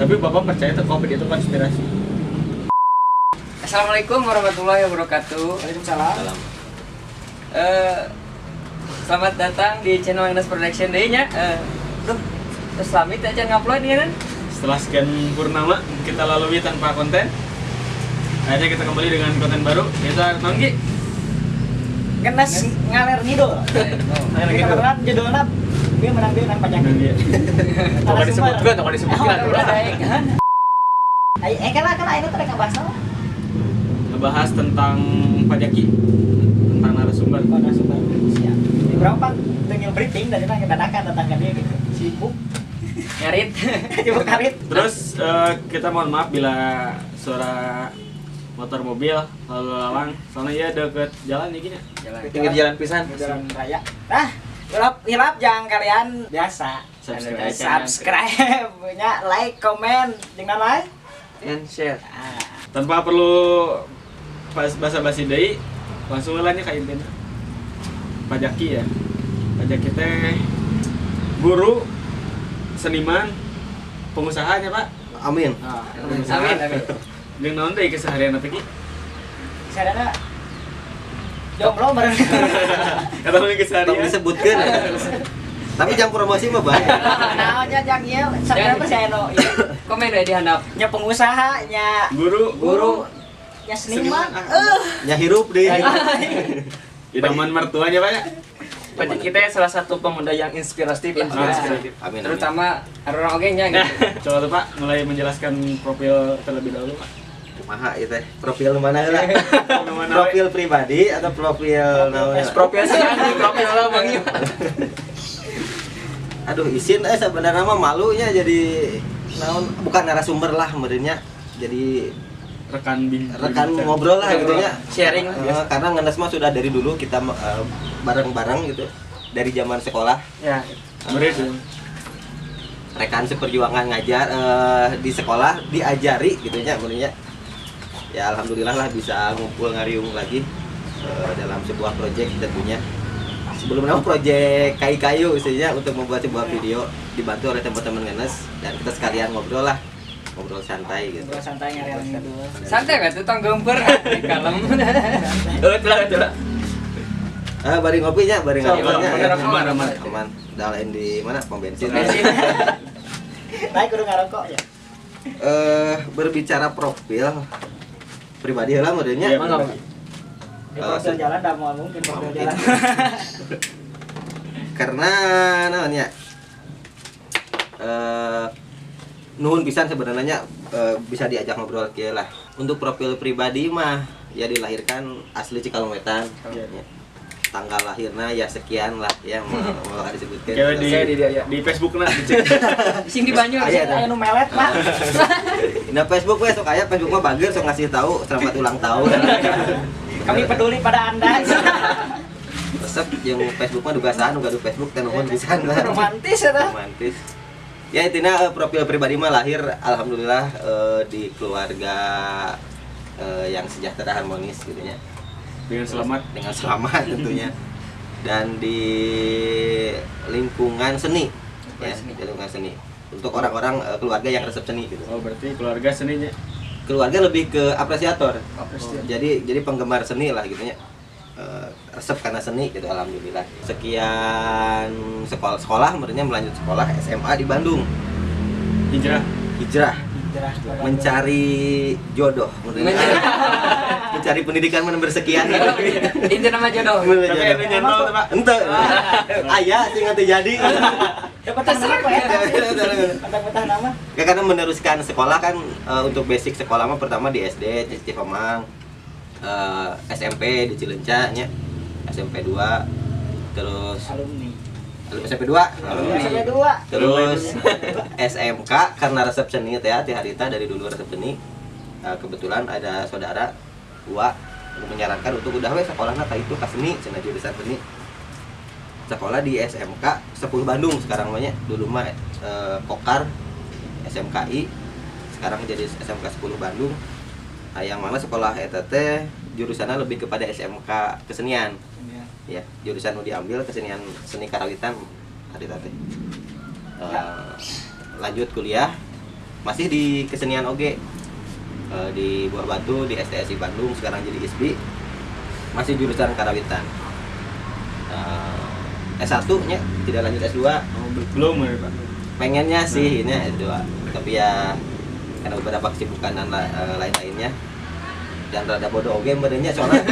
Tapi Bapak percaya tuh COVID itu konspirasi? Assalamualaikum warahmatullahi wabarakatuh. Waalaikumsalam. Salam. Selamat datang di channel Agnes Production Day-nya. Terus Lamit aja ngupload ya kan? Setelah sekian purnama kita lalui tanpa konten, akhirnya kita kembali dengan konten baru. Kita nongki. Genes ngaler ngidul. Kita beneran judulnya dia menang pajak. Toko disebutkan, toko disebutkan. Kan itu tadi ngebahas apa? Ngebahas tentang pajaki, tentang narasumber. Narasumber. Siap. Di berapa tinggal briefing dari mana dadakan tentang dia gitu. Sibuk. Ngarit. Sibuk karit. Terus kita mohon maaf bila suara motor mobil lalu lalang, soalnya ya deket jalan ya gini. Pinggir jalan pisan. Jalan raya. Hilap jangan kalian biasa. Subscribe, punya like, komen, dengan like And share. Tanpa perlu basa-basi deui, langsung lanya ka intina. Pajaki ya. Pajaki teh guru, seniman, pengusahanya, Pak. Amin. Amin. Jeung naon deui keseharian teh ki? Sadana jomblo bareng. Kata lu keseharian. Tong disebutkeun. Tapi jam promosi mah bae. Nah, jang ieu sabda sih anu. Komen we di handap. Nya pengusaha, nya Guru, nya seniman. Nya hirup deui. idaman mertuanya, Pak ya. Pajak kita salah satu pemuda yang inspiratif. Amin. Terutama orang oge nya Nah, gitu. coba tuh Pak mulai menjelaskan profil terlebih dahulu, Pak. Kumaha ieu teh? Profil nu mana heula? Mana we? Profil pribadi atau profil naon? Profil sih profil lah Bang. Aduh, izin sebenarnya mah malunya jadi naon bukan narasumber lah meureunnya. Jadi rekan ngobrol lah gitu nya. Sharing. Karena ngenes mah sudah dari dulu kita bareng-bareng gitu dari zaman sekolah. Ya. Rekan seperjuangan ngajar di sekolah diajari gitu nya meureunnya. Ya alhamdulillah lah bisa ngumpul ngariung lagi dalam sebuah proyek tentunya. Sebelumnya proyek kayu-kayu isinya untuk membuat sebuah video dibantu oleh teman-teman Ngenes dan kita sekalian ngobrol ngobrol santai gitu. Ngobrol santai ngareal ngidul. Santai kan tukang gempur kalem. Betul. Bari ngopinya, bari ngopinya. Aman. Udah lain di mana? Pom bensin. Naik kudu ngarokok ya. Berbicara profil pribadi lah modelnya. Di profil jalan dah mau mungkin profil jalan. Karena namanya nuhun pisan sebenarnya bisa diajak ngobrol kieu lah. Untuk profil pribadi mah ya dilahirkan asli Cikalongwetan. Tanggal lahirna ya sekian lah ya mau disebutkan. Di Facebook nah dicek. Sing di Banyu Aya nu melet mah. Nah Facebook we sok aya Facebook mah bager sok ngasih tahu selamat ulang tahun. Kami peduli pada Anda. Resep yang Facebook mah duga saha nu gaduh Facebook teh nuhun pisan lah. Romantis eta. Romantis. Ya intinya profil pribadi mah lahir alhamdulillah di keluarga yang sejahtera harmonis gitu ya. Dengan selamat tentunya. Dan di lingkungan seni ya, di lingkungan seni. Untuk orang-orang keluarga yang resep seni gitu. Oh, berarti keluarga seninya. Keluarga lebih ke apresiator. Jadi penggemar seni lah gitu ya. Resep karena seni gitu alhamdulillah. Sekian sekolah menurutnya melanjut sekolah SMA di Bandung. Hijrah mencari jodoh menurutnya. Mencari pendidikan bersekian. Itu nama jodoh. Tapi anu nyantol tuh, Pak. Ente. Aya sing teu jadi. Dapat apa ya? Dapat nama. Karena meneruskan sekolah kan untuk basic sekolah mah pertama di SD di Cipamang. SMP di Cileunca nya. SMP 2 terus Alumni SMP 2 terus SMK karena resep seni teh ti harita dari dulu resep seni kebetulan ada saudara gua menyarankan untuk udah we sekolahna ka itu ka seni cenah jurusan seni sekolah di SMK 10 Bandung sekarang namanya dulu mah Kokar SMKI sekarang jadi SMK 10 Bandung yang mana sekolah eta teh jurusannya lebih kepada SMK kesenian ya jurusan nu diambil kesenian seni karawitan harita teh lanjut kuliah masih di kesenian oge. Di Buah Batu, di STSI Bandung, sekarang jadi ISBI, masih jurusan karawitan. S1 nya tidak lanjut S2. Oh, belum ya Pak. Pengennya sih ini S2, tapi ya karena beberapa kesibukan dan lain-lainnya dan rada bodoh oge merenya soalnya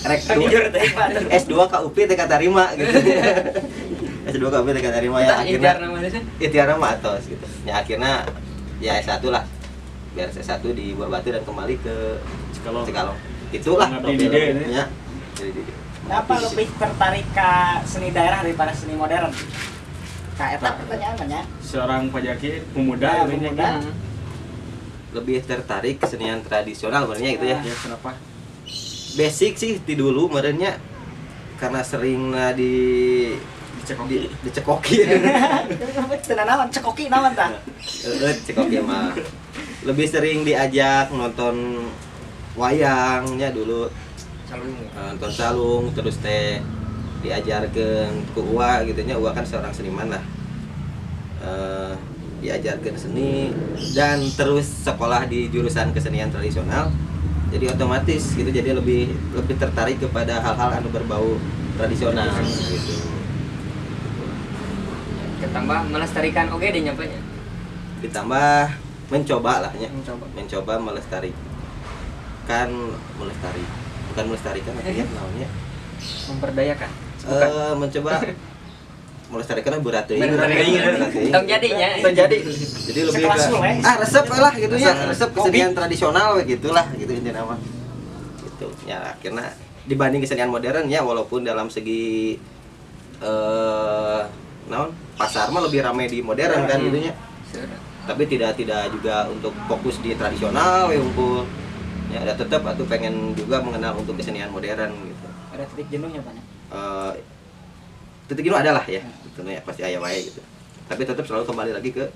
rek S2 ke UP teh katarima gitu. S2 ke UP teh katarima ya akhirnya ikhtiar nama atos gitu. Ya akhirnya ya S1 lah. Biar S1 di Buah Batu dan kembali ke Cikalong. Itulah profilnya. Kenapa lebih tertarik ke seni daerah daripada seni modern? Kak eta pertanyaannya. Seorang pajaki pemuda pemuda. Lebih tertarik kesenian tradisional sebenarnya gitu ya. Ya kenapa? Basic sih di dulu merenya karena sering dicekoki. Tenan naon cekoki naon tah? Cekoki mah. Lebih sering diajak nonton wayangnya dulu. Nonton calung terus teh diajarkan ke Uwa gitu nya. Uwa kan seorang seniman lah. Diajarkan seni dan terus sekolah di jurusan kesenian tradisional, jadi otomatis gitu, jadi lebih tertarik kepada hal-hal anu berbau tradisional gitu. Ketambah melestarikan oke deh nyapanya. Ditambah mencoba lah ya. Mencoba melestarikan bukan melestarikan artinya namanya Memperdayakan. mencoba melestarikan berat Tong jadinya. jadi lebih ke resep lah gitu ya, resep kesenian tradisional gitulah gitu intinya mah gitu ya. Akhirnya dibanding kesenian modern ya, walaupun dalam segi pasar mah lebih ramai di modern kan gitu ya, tapi tidak juga untuk fokus di tradisional ya unggul ya. Ada tetap atau pengen juga mengenal untuk kesenian modern gitu. Ada titik jenuhnya Pak? Titik jenuh adalah ya, gitu ya, pasti aya wae gitu. Tapi tetap selalu kembali lagi ke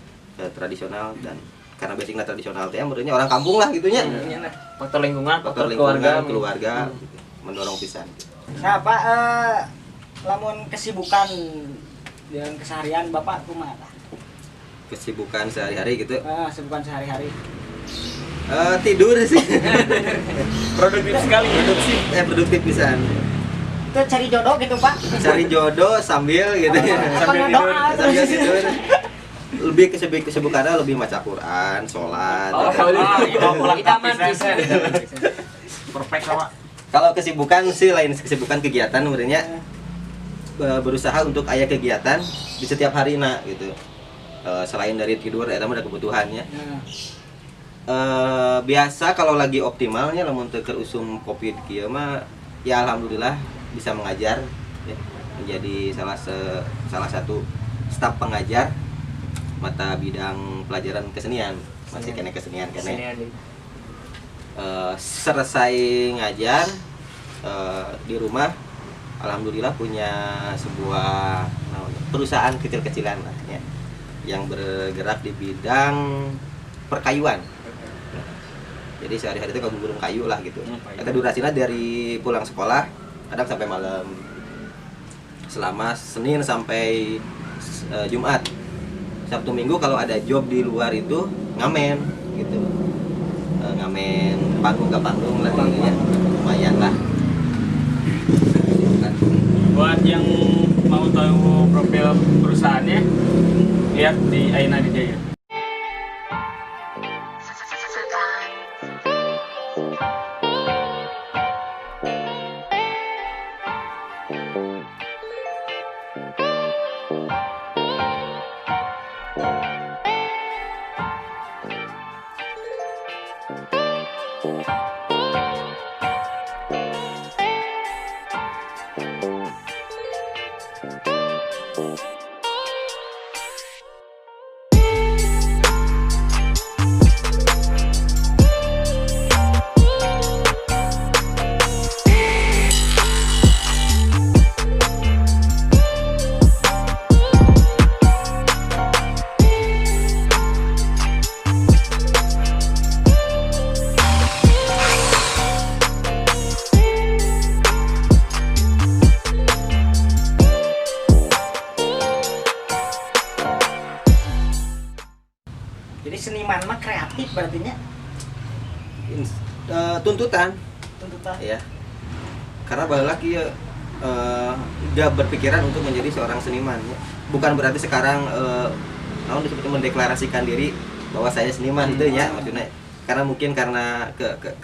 tradisional, dan karena basicnya tradisional teh menurutnya orang kampung lah gitunya. Faktor lingkungan, Faktor keluarga gitu, mendorong pisan. Nah, Pak, lamun kesibukan dengan keseharian Bapak kumaha? Kesibukan sehari-hari gitu. Kesibukan sehari-hari. Tidur sih. Produktif sekali. Produktif pisan. Itu cari jodoh gitu Pak? Cari jodoh sambil gitu ya. Sambil doa Sambil tidur. Lebih kesibukannya lebih maca Quran, sholat. Idaman bisa. Perfect sama. Kalau kesibukan sih lain kesibukan kegiatan sebenarnya, berusaha untuk aya kegiatan di setiap hari gitu. Selain dari tidur eta mah ada kebutuhannya. Biasa kalau lagi optimalnya lamun teu keur usum Covid kieu mah ya alhamdulillah bisa mengajar ya, menjadi salah satu staf pengajar mata bidang pelajaran kesenian. Masih kena kesenian kene. Selesai ngajar di rumah alhamdulillah punya sebuah perusahaan kecil-kecilan lah ya, yang bergerak di bidang perkayuan. Jadi sehari-hari itu kabur kayu lah gitu. Kata durasinya dari pulang sekolah kadang sampai malam, selama Senin sampai Jumat. Sabtu Minggu kalau ada job di luar itu ngamen gitu, ngamen panggung ke panggung lah ya, lumayan lah. Buat yang mau tahu profil perusahaannya, lihat di Aina Dijaya. seniman mah kreatif berarti nya. Tuntutan ya, karena balik lagi ya, gak berpikiran untuk menjadi seorang seniman ya. Bukan berarti sekarang namun disebut mendeklarasikan diri bahwa saya seniman itu ya maksudnya, karena mungkin karena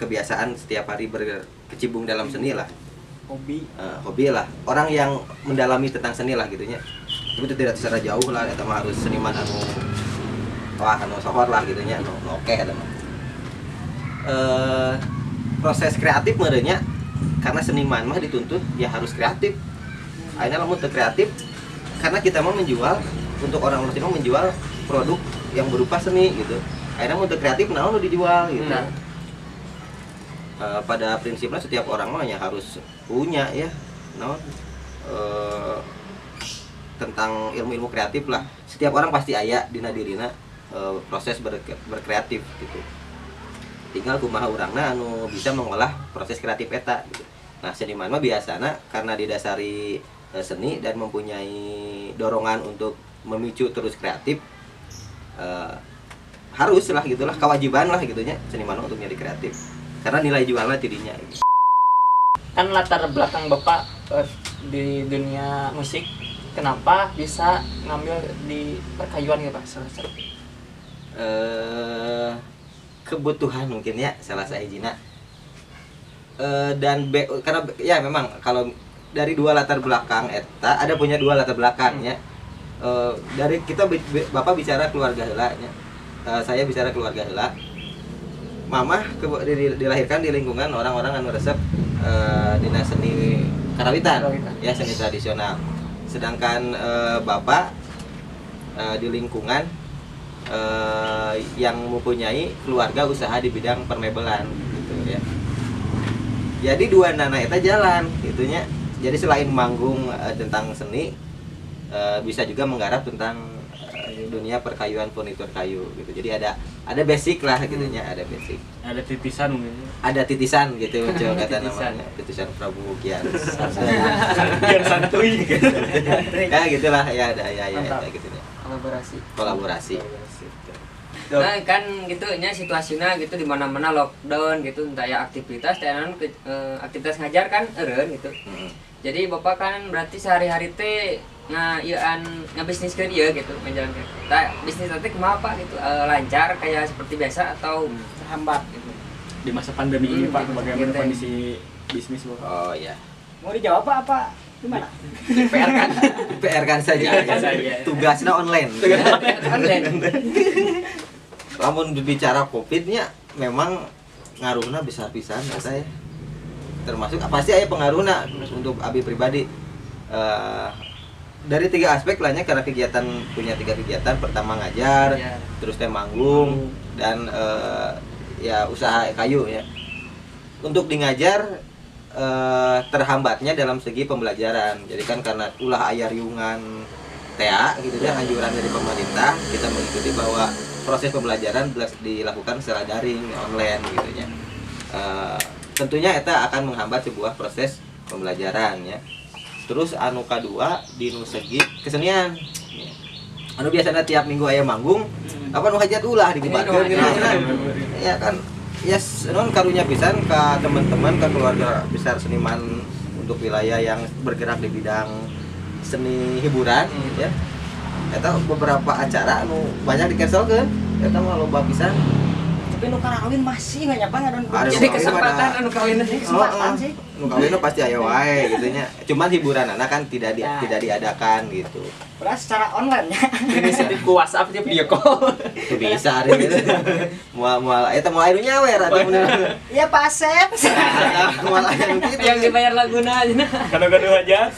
kebiasaan setiap hari berkecimpung dalam seni lah, hobi lah, orang yang mendalami tentang seni lah gitunya. Itu tidak secara jauh lah, eta mah harus seniman anu sohor lah gitunya, oke eta mah. Proses kreatif merenya, karena seniman mah dituntut ya harus kreatif. Akhirnya lamun teu kreatif, karena kita mau menjual, untuk orang seni mau menjual produk yang berupa seni gitu. Akhirnya untuk kreatif naon dijual gitu. Pada prinsipnya setiap orang mah ya harus punya ya naon tentang ilmu-ilmu kreatif lah. Setiap orang pasti aya dina dirina proses berkreatif gitu. Tinggal kumaha urangna anu bisa mengolah proses kreatif eta gitu. Nah, seniman mah biasana karena didasari seni dan mempunyai dorongan untuk memicu terus kreatif, harus lah gitulah, kewajiban lah gitunya seniman untuk jadi kreatif karena nilai jualnya tidinya gitu. Kan latar belakang Bapak di dunia musik, kenapa bisa ngambil di perkayuan ya Pak? Kebutuhan mungkin ya salah sahijina. Dan karena ya memang kalau dari dua latar belakang eta ada punya dua latar belakangnya. Dari kita Bapak bicara keluarga heula nya. Saya bicara keluarga heula. Mamah dilahirkan di lingkungan orang-orang anu resep dina seni karawitan, ya seni tradisional. Sedangkan Bapak di lingkungan yang mempunyai keluarga usaha di bidang permebelan gitu ya. Jadi dua nana eta jalan gitunya. Jadi selain manggung tentang seni, bisa juga menggarap tentang dunia perkayuan furnitur kayu gitu. Jadi ada basic lah gitunya, ada basic. Ada titisan mungkin. Ada titisan gitu coba kata namanya. Titisan Prabu Kian. Biar santuy gitu. Ya gitulah ya ada ya gitu ya. Kolaborasi. Nah kan gitu nya situasinya gitu di mana-mana lockdown gitu, entah ya aktivitas aktivitas ngajar kan eureun gitu. Jadi Bapak kan berarti sehari-hari teh ngabisniskeun ieu gitu, menjalankan. Tah bisnis teh kumaha Pak gitu? Lancar kayak seperti biasa atau terhambat gitu? Di masa pandemi ini Pak, bagaimana kondisi bisnis Bapak? Oh iya. Mau dijawab apa gimana? PR kan saja. Tugasnya online. Lamun bicara Covid-nya memang ngaruhna besar pisan saya. Termasuk pasti aya pengaruhna untuk abi pribadi. Dari 3 aspek lahnya, karena punya 3 kegiatan. Pertama ngajar, terus teh manggung, dan ya usaha kayu ya. Untuk di ngajar terhambatnya dalam segi pembelajaran. Jadi kan karena ulah aya riungan TA gitu ya, anjuran dari pemerintah, kita mengikuti bahwa proses pembelajaran dilakukan secara daring, online gitu ya. Tentunya eta akan menghambat sebuah proses pembelajaran ya. Terus anu kadua di nu segi kesenian. Anu biasanya tiap minggu aya manggung, apa nu hajat ulah digibarkeun gitu kan. Ya kan. Yes, non karunya pisan ka teman-teman, ka keluarga besar seniman untuk wilayah yang bergerak di bidang seni hiburan ya. Eta beberapa acara anu banyak di-cancelkeun. Eta mah loba pisan. Tapi nu karawin masih banyak banget dan jadi kesempatan anu kawin sih. Nu kawin pasti aya wae gitu nya. Cuman hiburanana kan tidak diadakan gitu. Beras secara online ya. inisiatif ku WhatsApp dia video call. Itu bisa hari gitu. Mual eta moal anu nyawer atuh bener. Iya Pak Asep. Mual aya nu kitu. Yang dibayar laguna aja. Kado-kado aja.